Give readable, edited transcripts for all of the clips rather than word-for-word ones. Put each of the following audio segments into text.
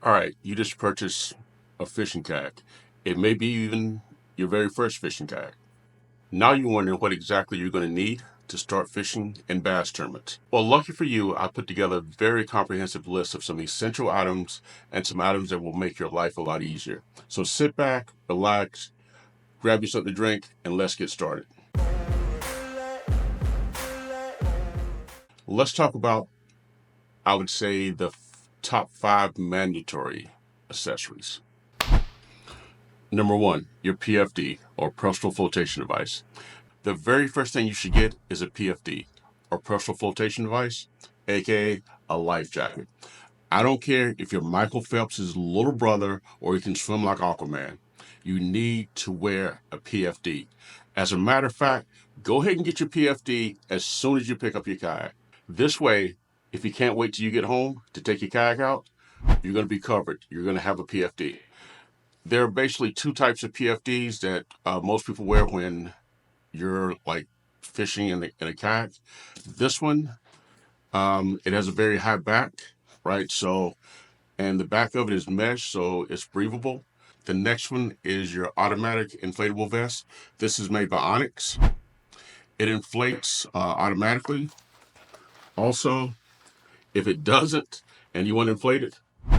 All right, you just purchased a fishing kayak. It may be even your very first fishing kayak. Now you're wondering what exactly you're going to need to start fishing in bass tournaments. Well, lucky for you, I put together a very comprehensive list of some essential items and some items that will make your life a lot easier. So sit back, relax, grab you something to drink, and let's get started. Let's talk about, I would say, the top 5 mandatory accessories. Number 1, your PFD, or personal flotation device. The very first thing you should get is a PFD, or personal flotation device, aka a life jacket. I don't care if you're Michael Phelps' little brother or you can swim like Aquaman. You need to wear a PFD. As a matter of fact, go ahead and get your PFD as soon as you pick up your kayak. This way, if you can't wait till you get home to take your kayak out, you're going to be covered. You're going to have a PFD. There are basically two types of PFDs that most people wear when you're like fishing in a kayak. This one, it has a very high back, right? So, and the back of it is mesh, so it's breathable. The next one is your automatic inflatable vest. This is made by Onyx. It inflates automatically. Also, if it doesn't and you want to inflate it,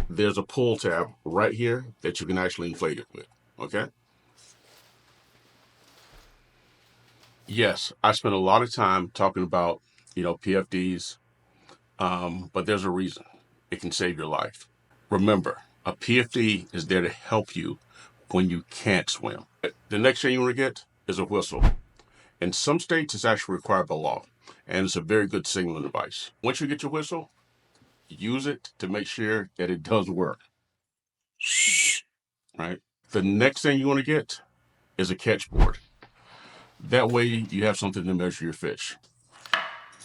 there's a pull tab right here that you can actually inflate it with. Okay? Yes, I spent a lot of time talking about, PFDs, but there's a reason. It can save your life. Remember, a PFD is there to help you when you can't swim. The next thing you want to get is a whistle. In some states, it's actually required by law, and it's a very good signaling device. Once you get your whistle, use it to make sure that it does work. Right? The next thing you want to get is a catch board. That way, you have something to measure your fish.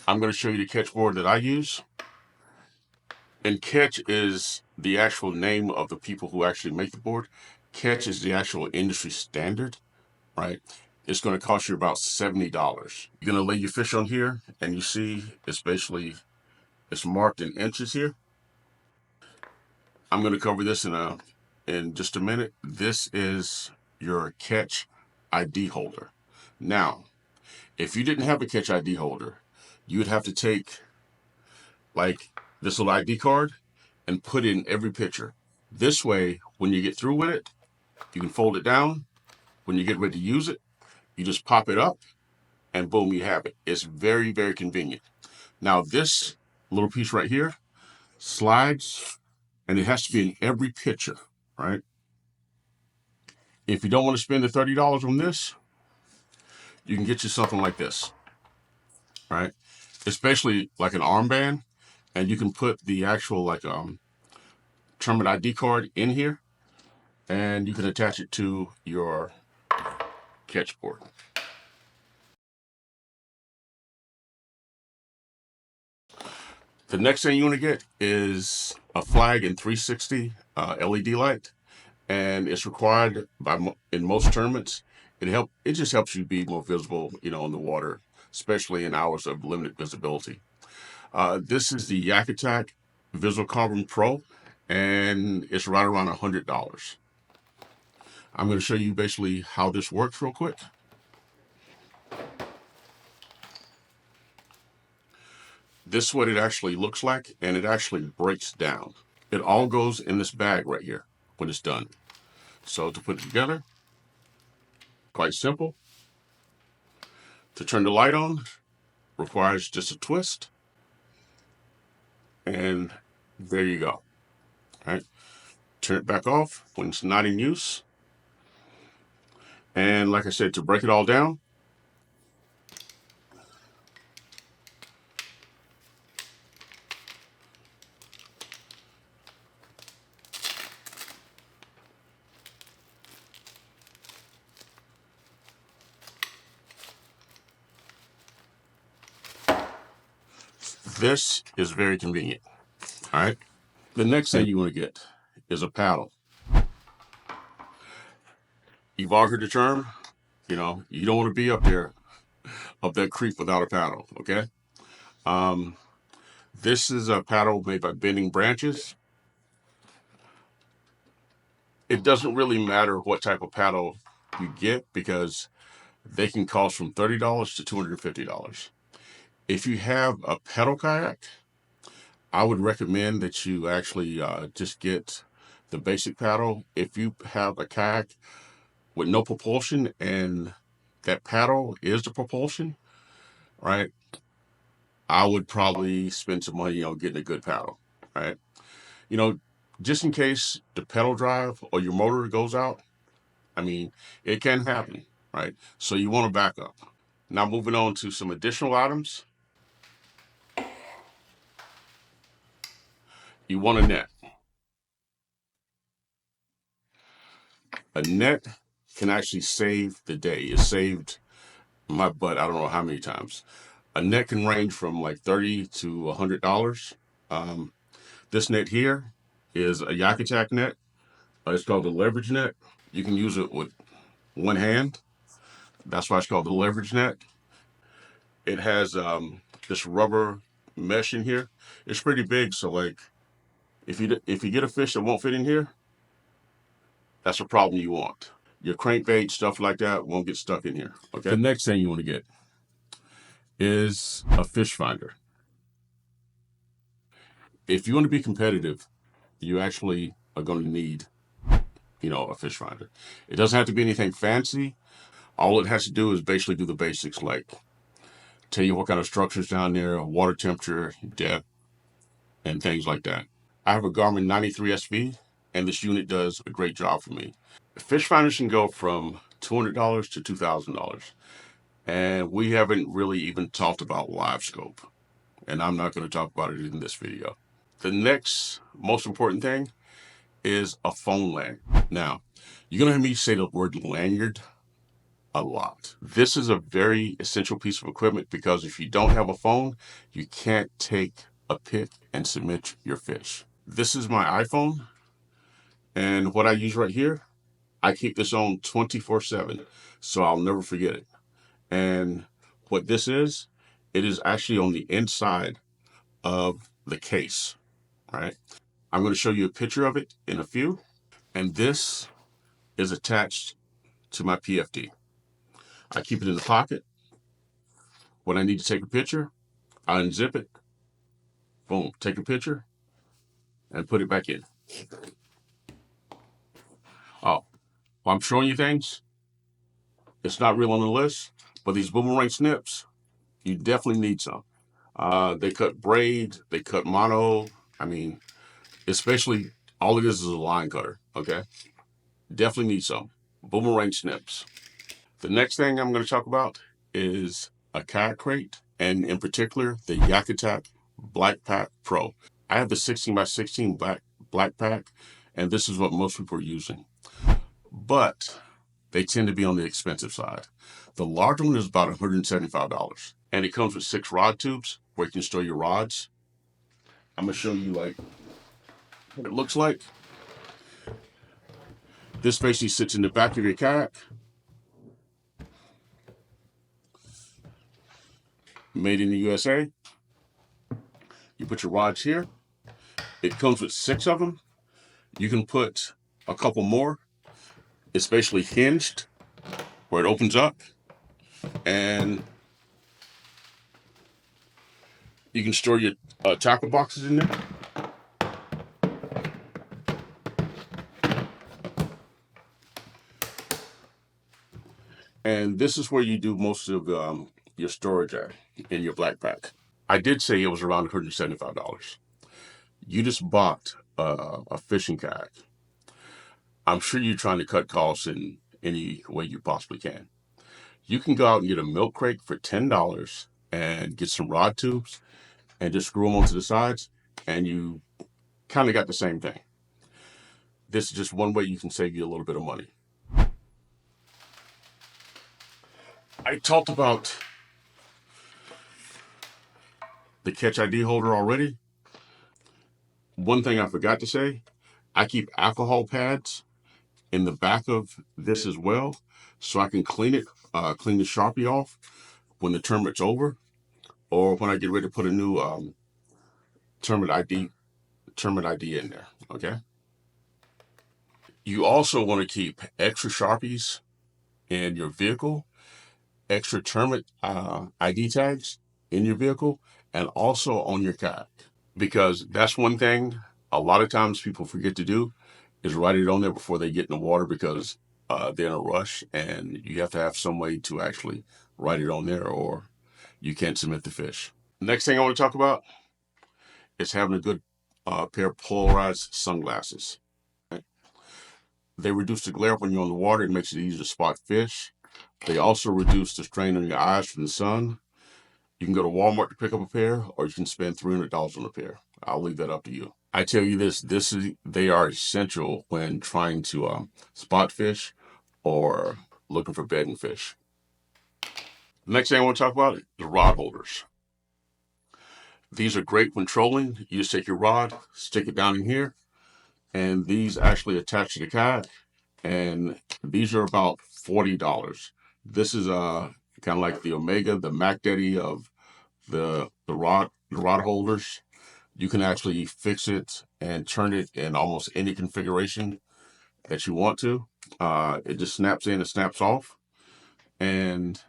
I'm going to show you the catch board that I use. And Catch is the actual name of the people who actually make the board. Catch is the actual industry standard, right? It's going to cost you about $70. You're going to lay your fish on here, and you see it's marked in inches here. I'm going to cover this in just a minute. This is your Catch ID holder. Now, if you didn't have a Catch ID holder, you would have to take like this little ID card and put it in every picture. This way, when you get through with it, you can fold it down. When you get ready to use it, you just pop it up and boom, you have it. It's very, very convenient. Now, this little piece right here slides and it has to be in every picture, right? If you don't want to spend the $30 on this, you can get you something like this, right? Especially like an armband, and you can put the actual tournament ID card in here, and you can attach it to your catch board. The next thing you want to get is a flag in 360 LED light, and it's required in most tournaments. It just helps you be more visible, in the water, especially in hours of limited visibility. This is the Yak Attack Visual Carbon Pro, and it's right around $100. I'm going to show you basically how this works real quick. This is what it actually looks like, and it actually breaks down. It all goes in this bag right here when it's done. So to put it together, quite simple. To turn the light on requires just a twist, and there you go. All right. Turn it back off when it's not in use. And like I said, to break it all down, this is very convenient. All right. The next thing you want to get is a paddle. You've all heard the term, you don't want to be up that creek without a paddle. Okay. Um, this is a paddle made by Bending Branches. It doesn't really matter what type of paddle you get because they can cost from $30 to $250. If you have a pedal kayak, I would recommend that you actually just get the basic paddle. If you have a kayak with no propulsion and that paddle is the propulsion, right? I would probably spend some money on getting a good paddle, right? You know, just in case the pedal drive or your motor goes out. I mean, it can happen, right? So you want to back up. Now, moving on to some additional items, you want a net. A net can actually save the day. It saved my butt, I don't know how many times. A net can range from like $30 to $100. Um, this net here is a Yak Attack net. It's called the leverage net. You can use it with one hand. That's why it's called the leverage net. It has this rubber mesh in here. It's pretty big, so like if you get a fish that won't fit in here, that's a problem you want. Your crankbait, stuff like that, won't get stuck in here. Okay. The next thing you want to get is a fish finder. If you want to be competitive, you actually are going to need, a fish finder. It doesn't have to be anything fancy. All it has to do is basically do the basics, like tell you what kind of structures down there, water temperature, depth, and things like that. I have a Garmin 93 SV, and this unit does a great job for me. Fish finders can go from $200 to $2,000. And we haven't really even talked about live scope. And I'm not going to talk about it in this video. The next most important thing is a phone lanyard. Now, you're going to hear me say the word lanyard a lot. This is a very essential piece of equipment because if you don't have a phone, you can't take a pic and submit your fish. This is my iPhone, and what I use right here, I keep this on 24/7, so I'll never forget it. And what this is, it is actually on the inside of the case, right? I'm going to show you a picture of it in a few. And this is attached to my PFD. I keep it in the pocket. When I need to take a picture, I unzip it, boom, take a picture, and put it back in. Oh, while I'm showing you things, it's not real on the list, but these boomerang snips, you definitely need some. They cut braid, they cut mono. I mean, especially all it is a line cutter, okay? Definitely need some. Boomerang snips. The next thing I'm going to talk about is a kayak crate, and in particular, the Yak Attack Black Pack Pro. I have the 16 by 16 black pack, and this is what most people are using. But they tend to be on the expensive side. The large one is about $175, and it comes with 6 rod tubes where you can store your rods. I'm going to show you like what it looks like. This basically sits in the back of your kayak. Made in the USA. You put your rods here. It comes with 6 of them. You can put a couple more. It's basically hinged where it opens up, and you can store your tackle boxes in there. And this is where you do most of your storage at in your black pack. I did say it was around $175. You just bought a fishing kayak. I'm sure you're trying to cut costs in any way you possibly can. You can go out and get a milk crate for $10 and get some rod tubes and just screw them onto the sides, and you kind of got the same thing. This is just one way you can save you a little bit of money. I talked about the Catch ID holder already. One thing I forgot to say, I keep alcohol pads in the back of this as well, so I can clean it, clean the Sharpie off when the tournament's over, or when I get ready to put a new tournament ID in there. Okay. You also want to keep extra Sharpies in your vehicle, extra termite ID tags in your vehicle, and also on your kayak. Because that's one thing a lot of times people forget to do is write it on there before they get in the water because they're in a rush and you have to have some way to actually write it on there or you can't submit the fish. Next thing I want to talk about is having a good pair of polarized sunglasses. They reduce the glare when you're on the water. It makes it easier to spot fish. They also reduce the strain on your eyes from the sun. You can go to Walmart to pick up a pair, or you can spend $300 on a pair. I'll leave that up to you. I tell you this: they are essential when trying to spot fish or looking for bedding fish. The next thing I want to talk about is rod holders. These are great when trolling. You just take your rod, stick it down in here, and these actually attach to the kayak. And these are about $40. This is kind of like the Omega, the Mac Daddy of the rod holders. You can actually fix it and turn it in almost any configuration that you want to. It just snaps in and snaps off. And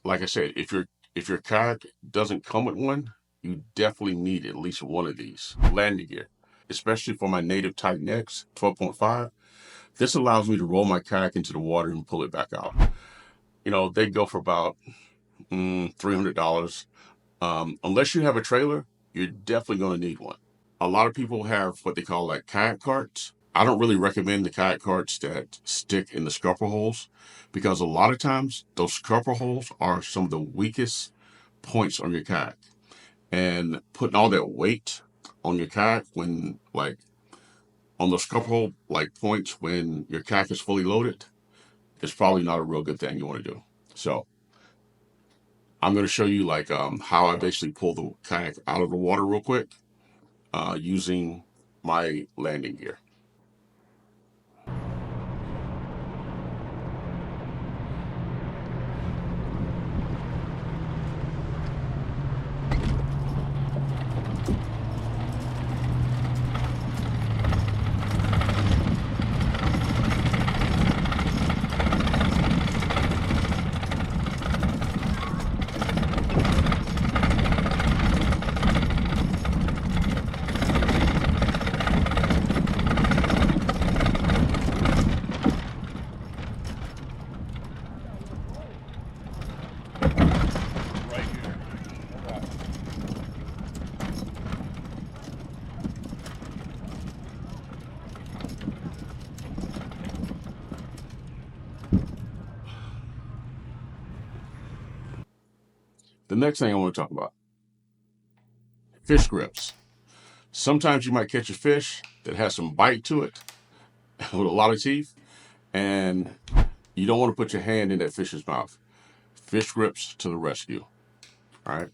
like I said, if your kayak doesn't come with one, you definitely need at least one of these. Landing gear, especially for my native Titan X 12.5. This allows me to roll my kayak into the water and pull it back out. They go for about $300. Unless you have a trailer, you're definitely going to need one. A lot of people have what they call like kayak carts. I don't really recommend the kayak carts that stick in the scupper holes because a lot of times those scupper holes are some of the weakest points on your kayak. And putting all that weight on your kayak when like on those scupper hole like points when your kayak is fully loaded is probably not a real good thing you want to do. So I'm going to show you like how I basically pull the kayak out of the water real quick using my landing gear. Right here. The next thing I want to talk about, fish grips. Sometimes you might catch a fish that has some bite to it with a lot of teeth, and you don't want to put your hand in that fish's mouth. Fish grips to the rescue. All right.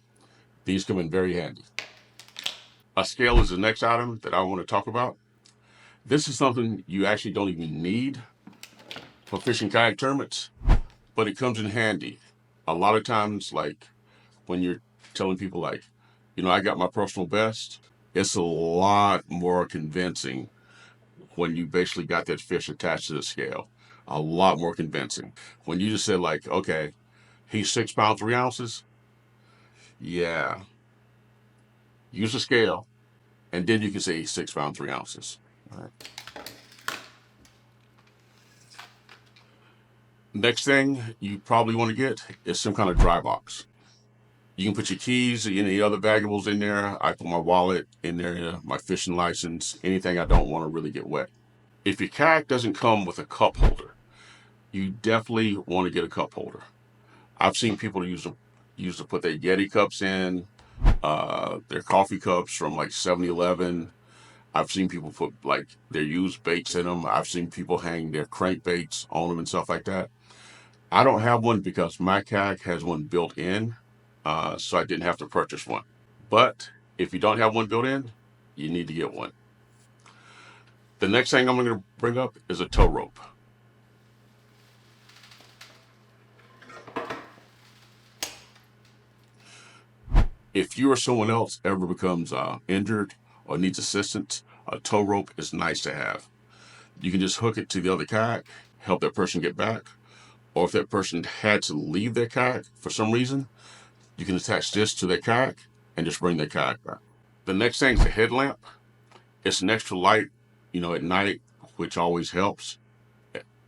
These come in very handy. A scale is the next item that I want to talk about. This is something you actually don't even need for fishing kayak tournaments, but it comes in handy. A lot of times, like when you're telling people, like, I got my personal best, it's a lot more convincing when you basically got that fish attached to the scale. A lot more convincing. When you just said, like, okay, he's 6 pounds, 3 ounces. Yeah. Use a scale, and then you can say he's 6 pounds, 3 ounces. All right. Next thing you probably want to get is some kind of dry box. You can put your keys, any other valuables in there. I put my wallet in there, my fishing license, anything I don't want to really get wet. If your kayak doesn't come with a cup holder, you definitely want to get a cup holder. I've seen people use to put their Yeti cups in, their coffee cups from like 7-Eleven. I've seen people put like their used baits in them. I've seen people hang their crankbaits on them and stuff like that. I don't have one because my kayak has one built in, so I didn't have to purchase one. But if you don't have one built in, you need to get one. The next thing I'm going to bring up is a tow rope. If you or someone else ever becomes injured or needs assistance, a tow rope is nice to have. You can just hook it to the other kayak, help that person get back. Or if that person had to leave their kayak for some reason, you can attach this to their kayak and just bring their kayak back. The next thing is a headlamp. It's an extra light, at night, which always helps.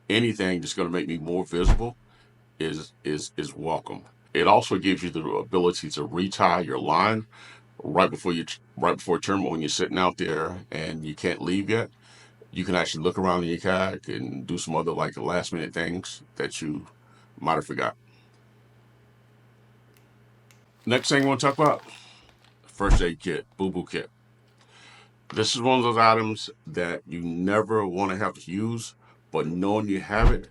Anything that's going to make me more visible is welcome. It also gives you the ability to retie your line right before tournament when you're sitting out there and you can't leave yet. You can actually look around in your kayak and do some other like last minute things that you might have forgot. Next thing I want to talk about, first aid kit, boo-boo kit. This is one of those items that you never want to have to use, but knowing you have it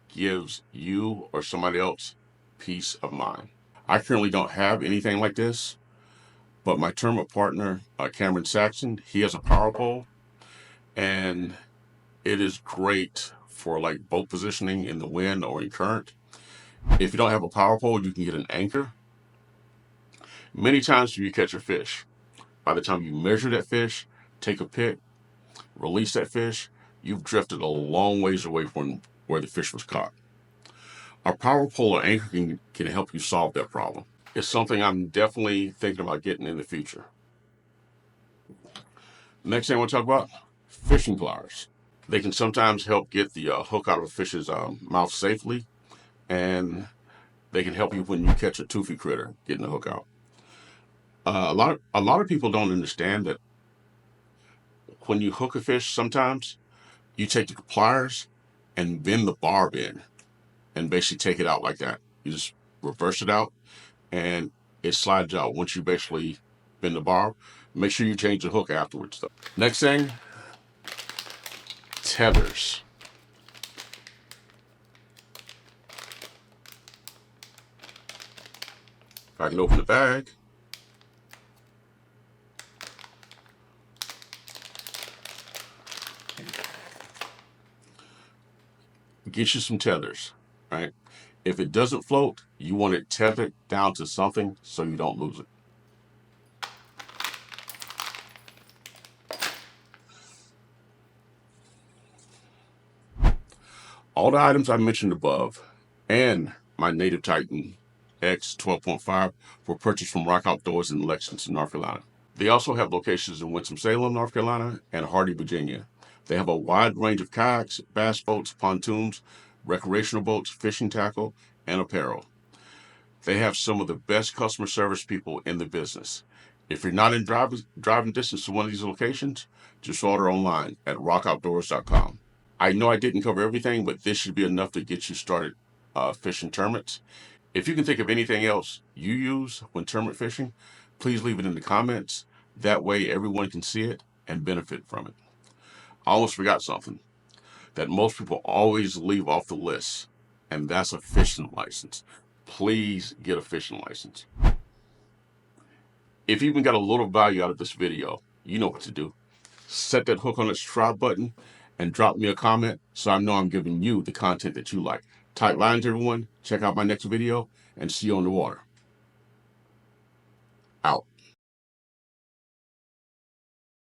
gives you or somebody else peace of mind. I currently don't have anything like this, but my tournament partner, Cameron Saxon, he has a power pole, and it is great for like boat positioning in the wind or in current. If you don't have a power pole, you can get an anchor. Many times you catch a fish. By the time you measure that fish, take a pick, release that fish, you've drifted a long ways away from where the fish was caught. A power pole or anchor can help you solve that problem. It's something I'm definitely thinking about getting in the future. Next thing I want to talk about, fishing pliers. They can sometimes help get the hook out of a fish's mouth safely, and they can help you when you catch a toothy critter getting the hook out. A lot of people don't understand that when you hook a fish, sometimes you take the pliers and bend the barb in and basically take it out like that. You just reverse it out and it slides out once you basically bend the barb. Make sure you change the hook afterwards though. Next thing, tethers. If I can open the bag. Get you some tethers, right? If it doesn't float, you want it tethered down to something so you don't lose it. All the items I mentioned above and my Native Titan X 12.5 were purchased from Rock Outdoors in Lexington, North Carolina. They also have locations in Winston-Salem, North Carolina, and Hardy, Virginia. They have a wide range of kayaks, bass boats, pontoons, recreational boats, fishing tackle, and apparel. They have some of the best customer service people in the business. If you're not in driving distance to one of these locations, just order online at rockoutdoors.com. I know I didn't cover everything, but this should be enough to get you started fishing tournaments. If you can think of anything else you use when tournament fishing, please leave it in the comments. That way everyone can see it and benefit from it. I almost forgot something that most people always leave off the list, and that's a fishing license. Please get a fishing license. If you even got a little value out of this video, you know what to do. Set that hook on the subscribe button and drop me a comment so I know I'm giving you the content that you like. Tight lines, everyone. Check out my next video and see you on the water. Out.